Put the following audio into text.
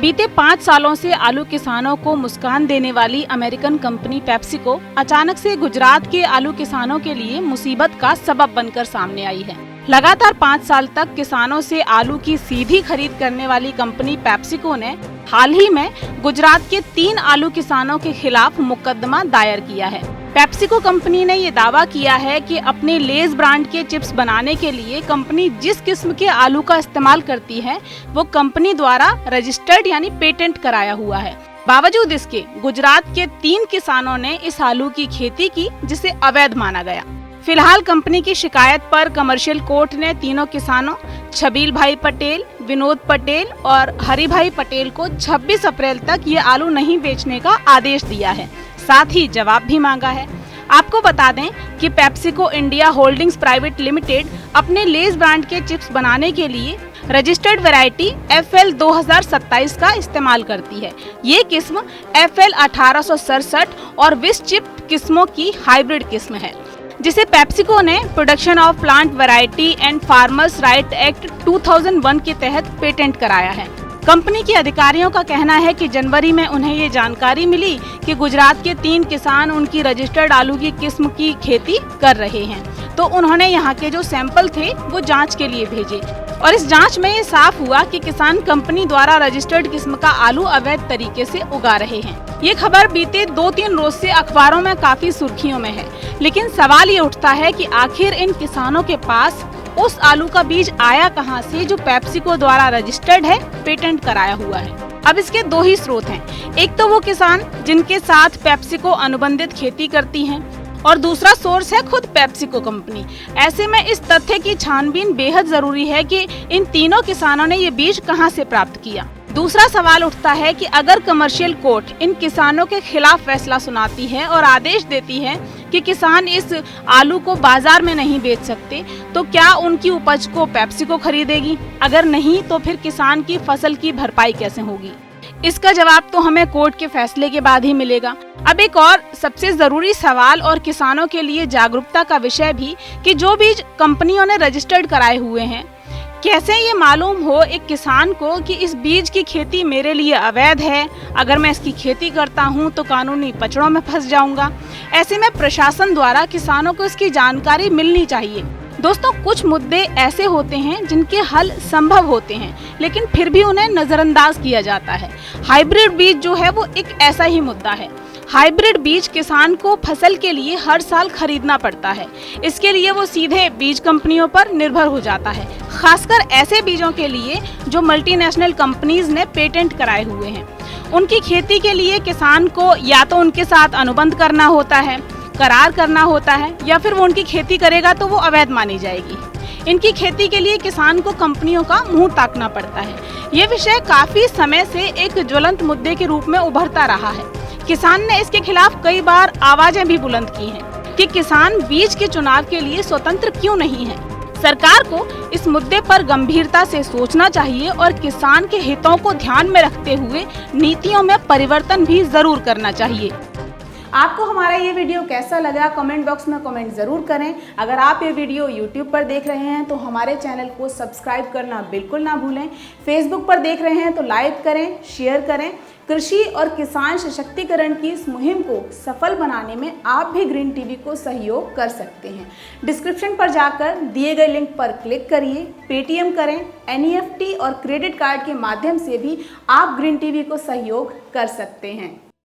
बीते 5 सालों से आलू किसानों को मुस्कान देने वाली अमेरिकन कंपनी पेप्सिको अचानक से गुजरात के आलू किसानों के लिए मुसीबत का सबब बनकर सामने आई है। लगातार 5 साल तक किसानों से आलू की सीधी खरीद करने वाली कंपनी पेप्सिको ने हाल ही में गुजरात के 3 आलू किसानों के खिलाफ मुकदमा दायर किया है। पेप्सिको कंपनी ने ये दावा किया है कि अपने लेज ब्रांड के चिप्स बनाने के लिए कंपनी जिस किस्म के आलू का इस्तेमाल करती है वो कंपनी द्वारा रजिस्टर्ड यानी पेटेंट कराया हुआ है। बावजूद इसके गुजरात के 3 किसानों ने इस आलू की खेती की जिसे अवैध माना गया। फिलहाल कंपनी की शिकायत पर कमर्शियल कोर्ट ने तीनों किसानों छबील भाई पटेल, विनोद पटेल और हरि भाई पटेल को 26 अप्रैल तक ये आलू नहीं बेचने का आदेश दिया है। साथ ही जवाब भी मांगा है। आपको बता दें कि PepsiCo India holdings private limited अपने लेज ब्रांड के चिप्स बनाने के लिए रजिस्टर्ड वैरायटी FL 2027 का इस्तेमाल करती है। ये किस्म FL 1867 और विस चिप किस्मों की हाइब्रिड किस्म है, जिसे पेप्सिको ने production of plant variety and farmers right act 2001 के तहत पेटेंट कराया है। कंपनी के अधिकारियों का कहना है कि जनवरी में उन्हें ये जानकारी मिली कि गुजरात के 3 किसान उनकी रजिस्टर्ड आलू की किस्म की खेती कर रहे हैं, तो उन्होंने यहाँ के जो सैंपल थे वो जांच के लिए भेजे और इस जांच में ये साफ हुआ कि किसान कंपनी द्वारा रजिस्टर्ड किस्म का आलू अवैध तरीके से उगा रहे हैं। ये खबर बीते 2-3 रोज से अखबारों में काफी सुर्खियों में है, लेकिन सवाल ये उठता है कि आखिर इन किसानों के पास उस आलू का बीज आया कहां से जो पेप्सिको द्वारा रजिस्टर्ड है, पेटेंट कराया हुआ है। अब इसके 2 ही स्रोत हैं। एक तो वो किसान जिनके साथ पेप्सिको अनुबंधित खेती करती है और दूसरा सोर्स है खुद पेप्सिको कंपनी। ऐसे में इस तथ्य की छानबीन बेहद जरूरी है कि इन तीनों किसानों ने ये बीज कहां से प्राप्त किया। दूसरा सवाल उठता है कि अगर कमर्शियल कोर्ट इन किसानों के खिलाफ फैसला सुनाती है और आदेश देती है कि किसान इस आलू को बाजार में नहीं बेच सकते, तो क्या उनकी उपज को पेप्सिको खरीदेगी? अगर नहीं तो फिर किसान की फसल की भरपाई कैसे होगी? इसका जवाब तो हमें कोर्ट के फैसले के बाद ही मिलेगा। अब एक और सबसे जरूरी सवाल और किसानों के लिए जागरूकता का विषय भी कि जो बीज कंपनियों ने रजिस्टर्ड कराए हुए हैं, कैसे ये मालूम हो एक किसान को कि इस बीज की खेती मेरे लिए अवैध है, अगर मैं इसकी खेती करता हूँ तो कानूनी पचड़ों में फंस जाऊंगा। ऐसे में प्रशासन द्वारा किसानों को इसकी जानकारी मिलनी चाहिए। दोस्तों, कुछ मुद्दे ऐसे होते हैं जिनके हल संभव होते हैं, लेकिन फिर भी उन्हें नजरअंदाज किया जाता है। हाइब्रिड बीज जो है वो एक ऐसा ही मुद्दा है। हाइब्रिड बीज किसान को फसल के लिए हर साल खरीदना पड़ता है। इसके लिए वो सीधे बीज कंपनियों पर निर्भर हो जाता है, खासकर ऐसे बीजों के लिए जो मल्टीनेशनल कंपनीज ने पेटेंट कराए हुए हैं। उनकी खेती के लिए किसान को या तो उनके साथ अनुबंध करना होता है, करार करना होता है, या फिर वो उनकी खेती करेगा तो वो अवैध मानी जाएगी। इनकी खेती के लिए किसान को कंपनियों का मुंह ताकना पड़ता है। ये विषय काफी समय से एक ज्वलंत मुद्दे के रूप में उभरता रहा है। किसान ने इसके खिलाफ कई बार आवाजें भी बुलंद की हैं कि किसान बीज के चुनाव के लिए स्वतंत्र क्यों नहीं है। सरकार को इस मुद्दे पर गंभीरता से सोचना चाहिए और किसान के हितों को ध्यान में रखते हुए नीतियों में परिवर्तन भी जरूर करना चाहिए। आपको हमारा ये वीडियो कैसा लगा कमेंट बॉक्स में कमेंट ज़रूर करें। अगर आप ये वीडियो YouTube पर देख रहे हैं तो हमारे चैनल को सब्सक्राइब करना बिल्कुल ना भूलें। फेसबुक पर देख रहे हैं तो लाइक करें, शेयर करें। कृषि और किसान सशक्तिकरण की इस मुहिम को सफल बनाने में आप भी ग्रीन टीवी को सहयोग कर सकते हैं। डिस्क्रिप्शन पर जाकर दिए गए लिंक पर क्लिक करिए, पेटीएम करें, NEFT और क्रेडिट कार्ड के माध्यम से भी आप ग्रीन टीवी को सहयोग कर सकते हैं।